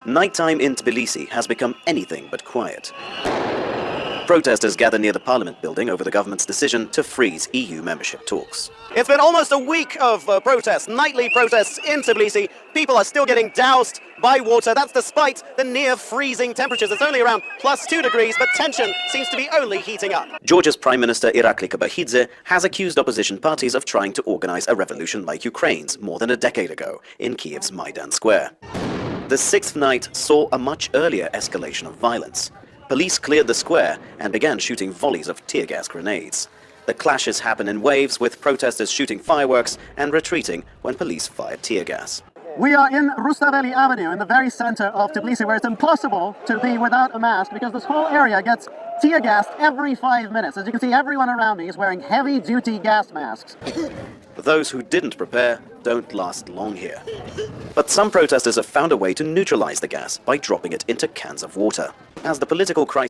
Nighttime in Tbilisi has become anything but quiet. Protesters gather near the parliament building over the government's decision to freeze EU membership talks. It's been almost a week of protests, nightly protests in Tbilisi. People are still getting doused by water. That's despite the near freezing temperatures. It's only around +2 degrees, but tension seems to be only heating up. Georgia's Prime Minister Irakli Kabahidze has accused opposition parties of trying to organize a revolution like Ukraine's more than a decade ago in Kiev's Maidan Square. The sixth night saw a much earlier escalation of violence. Police cleared the square and began shooting volleys of tear gas grenades. The clashes happen in waves, with protesters shooting fireworks and retreating when police fired tear gas. We are in Rustaveli Avenue, in the very center of Tbilisi, where it's impossible to be without a mask because this whole area gets tear gassed every 5 minutes. As you can see, everyone around me is wearing heavy-duty gas masks. Those who didn't prepare don't last long here. But some protesters have found a way to neutralize the gas by dropping it into cans of water. As the political crisis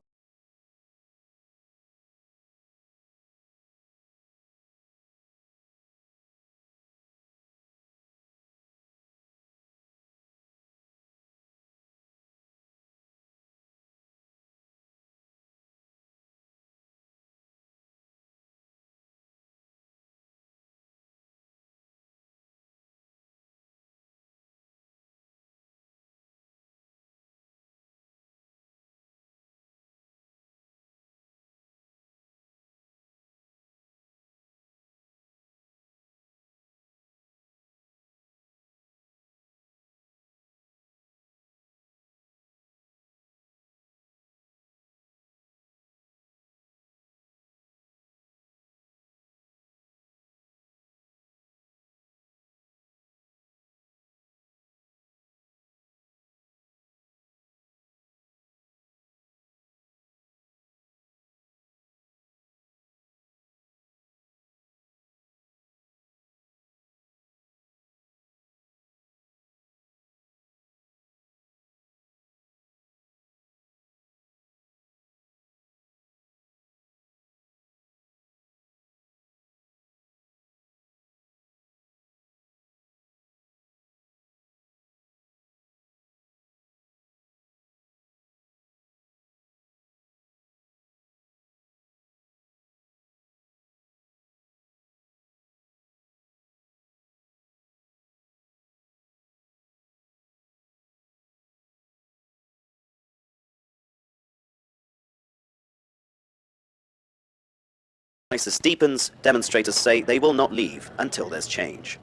deepens, demonstrators say they will not leave until there's change.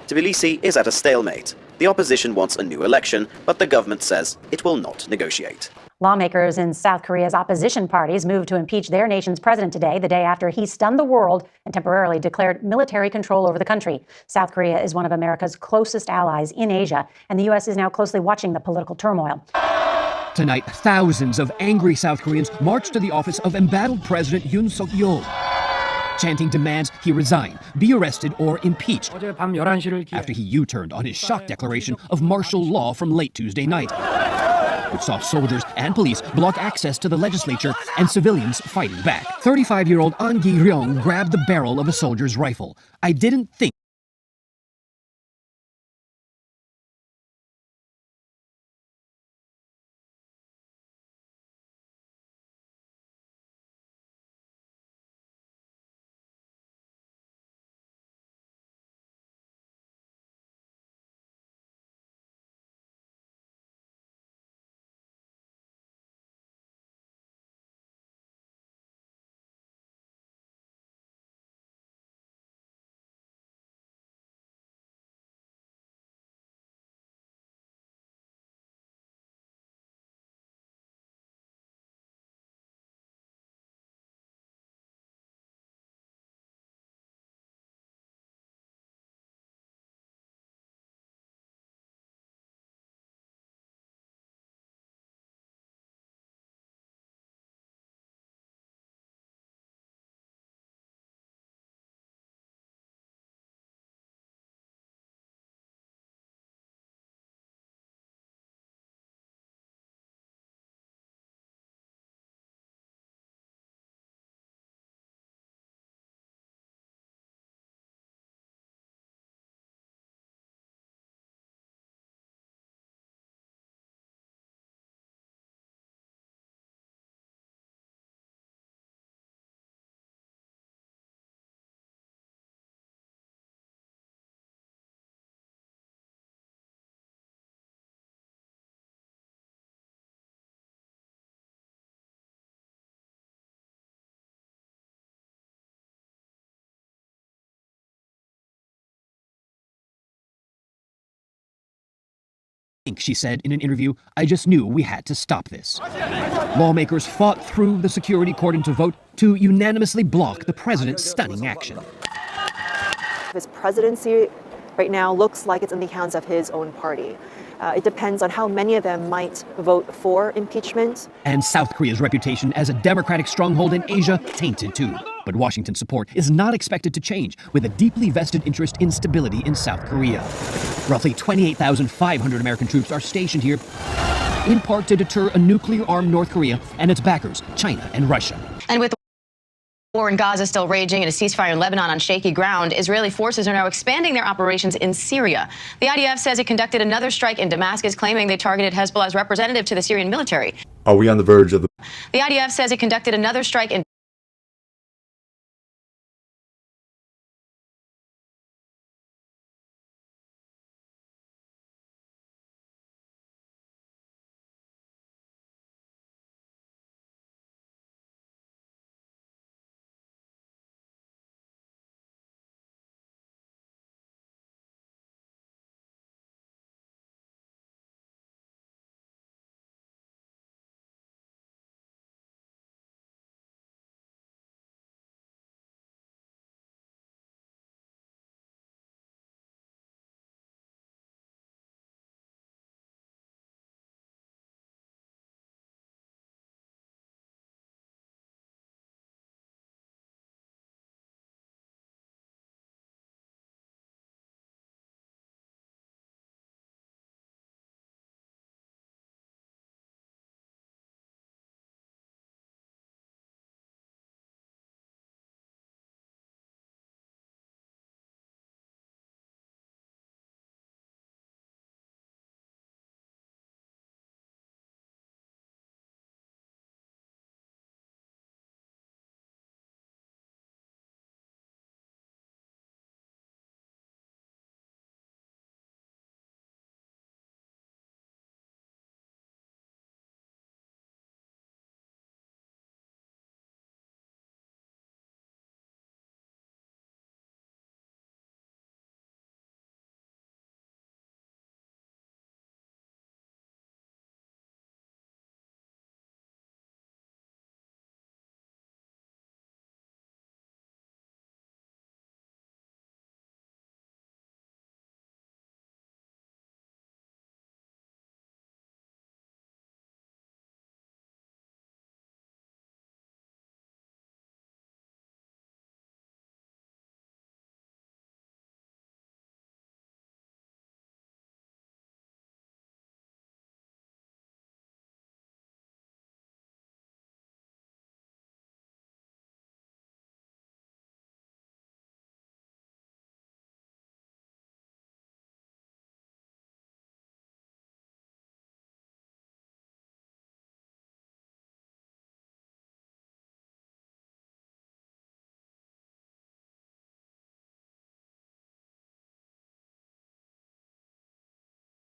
Tbilisi is at a stalemate. The opposition wants a new election, but the government says it will not negotiate. Lawmakers in South Korea's opposition parties moved to impeach their nation's president today, the day after he stunned the world and temporarily declared military control over the country. South Korea is one of America's closest allies in Asia, and the U.S. is now closely watching the political turmoil. Tonight, thousands of angry South Koreans marched to the office of embattled President Yoon Suk-yeol, chanting demands he resign, be arrested, or impeached after he U-turned on his shock declaration of martial law from late Tuesday night, which saw soldiers and police block access to the legislature and civilians fighting back. 35-year-old An Gi-ryong grabbed the barrel of a soldier's rifle. "I didn't think She said in an interview, "I just knew we had to stop this." Lawmakers fought through the security cordon to vote to unanimously block the president's stunning action. His presidency right now looks like it's in the hands of his own party. It depends on how many of them might vote for impeachment. And South Korea's reputation as a democratic stronghold in Asia tainted too. But Washington's support is not expected to change, with a deeply vested interest in stability in South Korea. Roughly 28,500 American troops are stationed here, in part to deter a nuclear-armed North Korea and its backers, China and Russia. And with war in Gaza still raging and a ceasefire in Lebanon on shaky ground, Israeli forces are now expanding their operations in Syria. The IDF says it conducted another strike in Damascus, claiming they targeted Hezbollah's representative to the Syrian military. Are we on the verge of the... The IDF says it conducted another strike in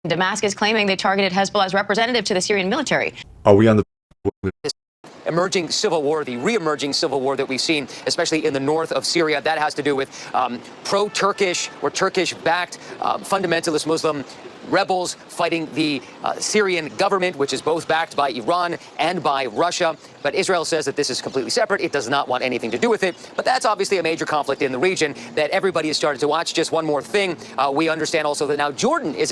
Damascus, claiming they targeted Hezbollah's representative to the Syrian military. Are we on the... Emerging civil war, the re-emerging civil war that we've seen, especially in the north of Syria. That has to do with pro-Turkish or Turkish-backed fundamentalist Muslim rebels fighting the Syrian government, which is both backed by Iran and by Russia. But Israel says that this is completely separate. It does not want anything to do with it. But that's obviously a major conflict in the region that everybody has started to watch. Just one more thing. We understand also that now Jordan is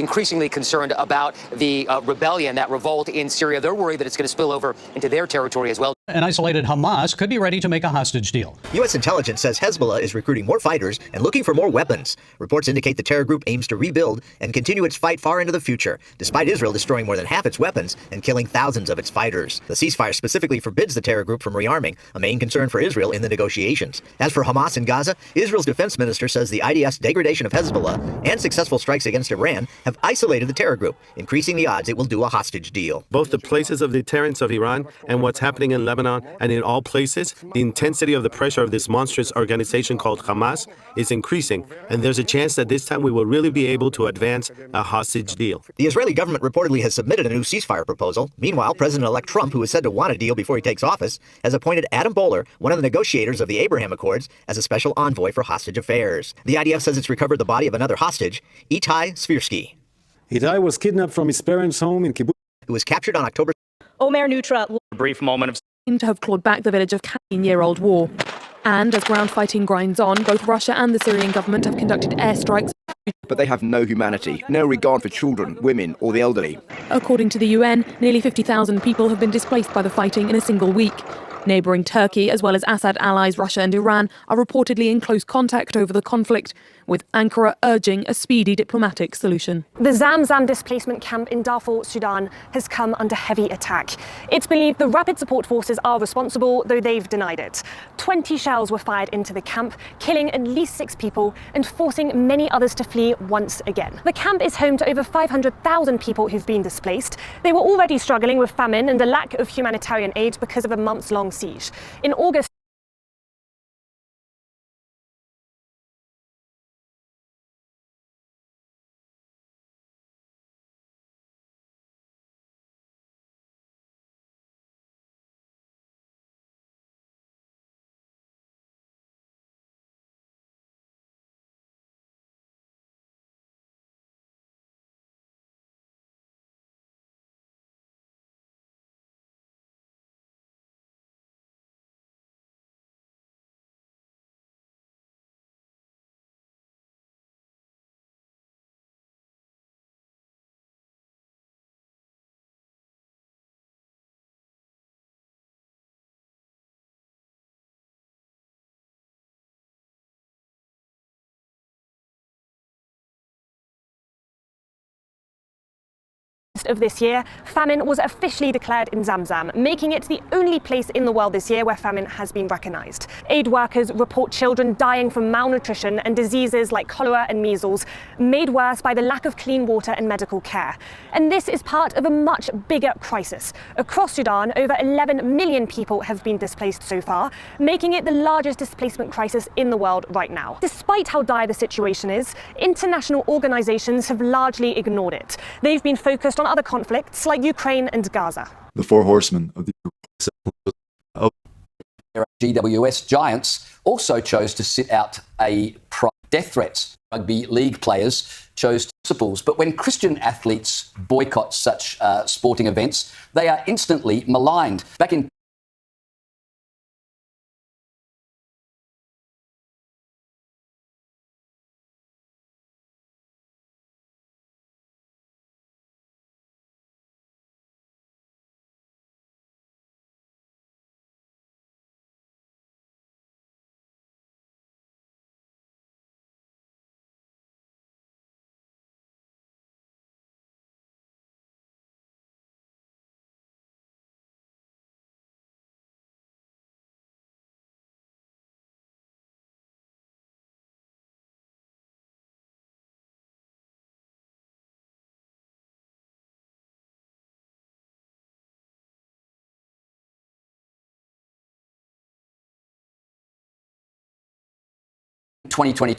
increasingly concerned about the rebellion, that revolt in Syria. They're worried that it's going to spill over into their territory as well. An isolated Hamas could be ready to make a hostage deal. U.S. intelligence says Hezbollah is recruiting more fighters and looking for more weapons. Reports indicate the terror group aims to rebuild and continue its fight far into the future, despite Israel destroying more than half its weapons and killing thousands of its fighters. The ceasefire specifically forbids the terror group from rearming, a main concern for Israel in the negotiations. As for Hamas in Gaza, Israel's defense minister says the IDF's degradation of Hezbollah and successful strikes against Iran have isolated the terror group, increasing the odds it will do a hostage deal. Both the places of deterrence of Iran and what's happening in Lebanon and in all places, the intensity of the pressure of this monstrous organization called Hamas is increasing, and there's a chance that this time we will really be able to advance a hostage deal. The Israeli government reportedly has submitted a new ceasefire proposal. Meanwhile, President-elect Trump, who is said to want a deal before he takes office, has appointed Adam Bowler, one of the negotiators of the Abraham Accords, as a special envoy for hostage affairs. The IDF says it's recovered the body of another hostage, Itai Svirsky. Hitai was kidnapped from his parents' home in Kibbutz. Who was captured on October. Omer Nutra A brief moment of seemed to have clawed back the village of 15-year-old war. And as ground fighting grinds on, both Russia and the Syrian government have conducted airstrikes. But they have no humanity, no regard for children, women or the elderly. According to the UN, nearly 50,000 people have been displaced by the fighting in a single week. Neighbouring Turkey, as well as Assad allies Russia and Iran, are reportedly in close contact over the conflict, with Ankara urging a speedy diplomatic solution. The Zamzam displacement camp in Darfur, Sudan, has come under heavy attack. It's believed the Rapid Support Forces are responsible, though they've denied it. 20 shells were fired into the camp, killing at least 6 people and forcing many others to flee once again. The camp is home to over 500,000 people who've been displaced. They were already struggling with famine and a lack of humanitarian aid because of a months-long siege. In August, of this year, famine was officially declared in Zamzam, making it the only place in the world this year where famine has been recognised. Aid workers report children dying from malnutrition and diseases like cholera and measles, made worse by the lack of clean water and medical care. And this is part of a much bigger crisis. Across Sudan, over 11 million people have been displaced so far, making it the largest displacement crisis in the world right now. Despite how dire the situation is, international organisations have largely ignored it. They've been focused on other conflicts like Ukraine and Gaza. The four horsemen of the GWS Giants also chose to sit out death threats. Rugby league players chose principles, but when Christian athletes boycott such sporting events, they are instantly maligned. Back in ...2022.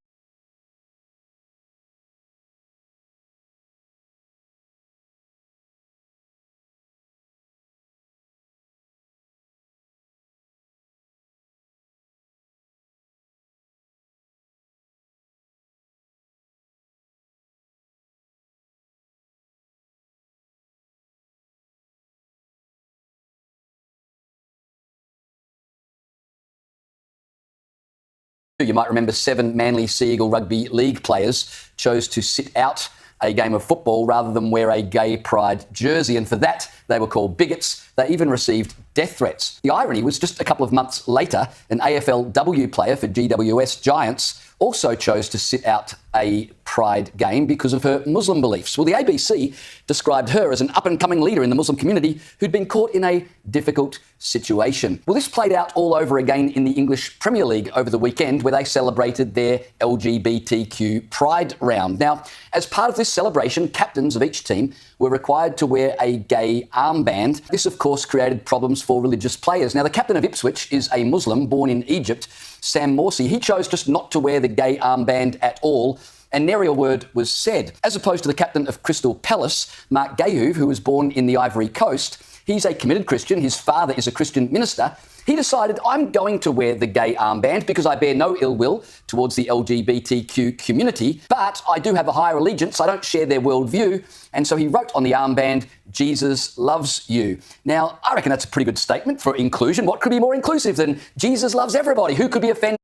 You might remember 7 Manly Sea Eagle Rugby League players chose to sit out a game of football rather than wear a gay pride jersey, and for that they were called bigots. They even received death threats. The irony was just a couple of months later, an AFLW player for GWS Giants also chose to sit out a pride game because of her Muslim beliefs. Well, the ABC described her as an up-and-coming leader in the Muslim community who'd been caught in a difficult situation. Well, this played out all over again in the English Premier League over the weekend, where they celebrated their LGBTQ Pride round. Now, as part of this celebration, captains of each team were required to wear a gay armband. This, of course, created problems for religious players. Now, the captain of Ipswich is a Muslim born in Egypt, Sam Morsy. He chose just not to wear the gay armband at all, and nary a word was said. As opposed to the captain of Crystal Palace, Mark Gayuv, who was born in the Ivory Coast, He's a committed Christian. His father is a Christian minister. He decided, I'm going to wear the gay armband because I bear no ill will towards the LGBTQ community, but I do have a higher allegiance. I don't share their worldview. And so he wrote on the armband, Jesus loves you. Now, I reckon that's a pretty good statement for inclusion. What could be more inclusive than Jesus loves everybody? Who could be offended?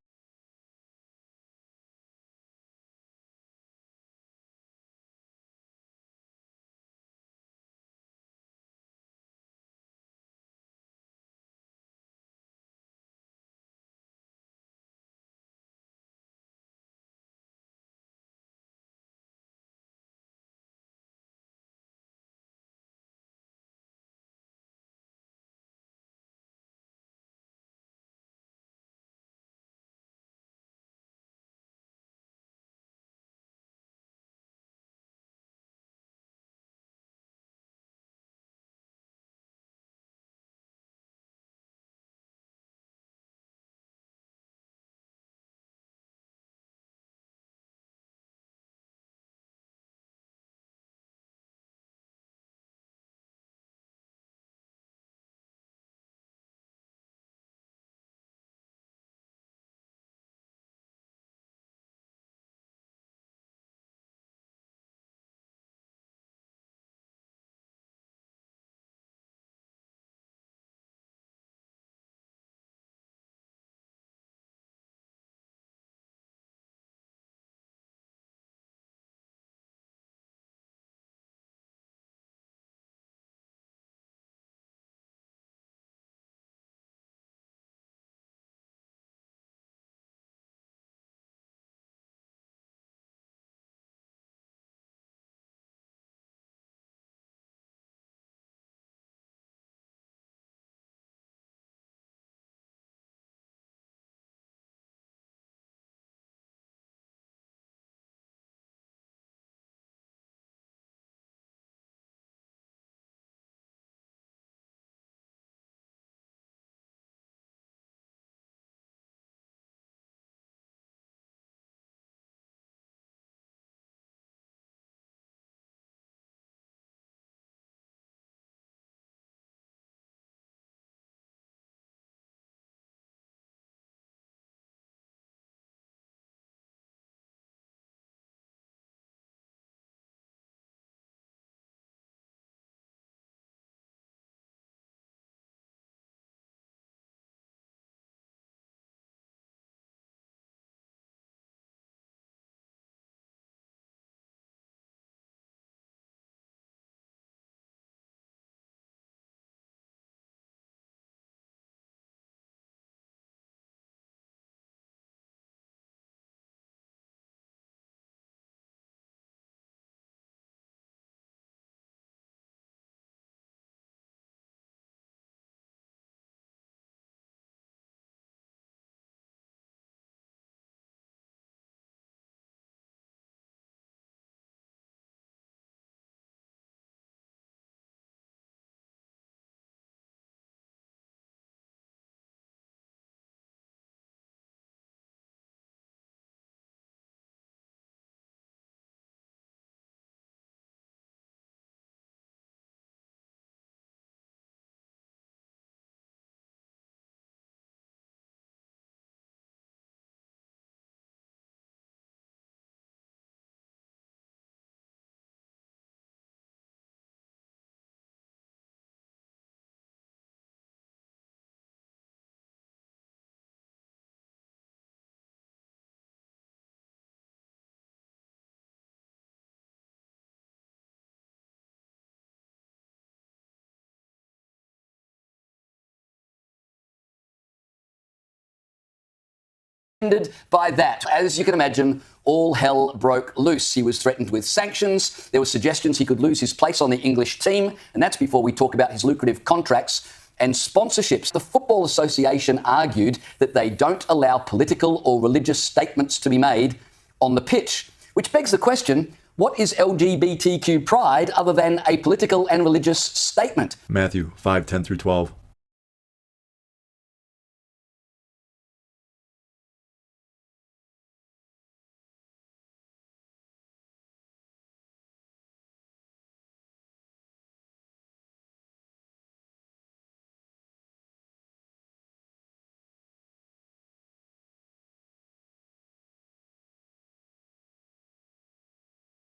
By that. As you can imagine, all hell broke loose. He was threatened with sanctions. There were suggestions he could lose his place on the English team, and that's before we talk about his lucrative contracts and sponsorships. The Football Association argued that they don't allow political or religious statements to be made on the pitch, which begs the question, what is LGBTQ pride other than a political and religious statement? Matthew 5:10-12.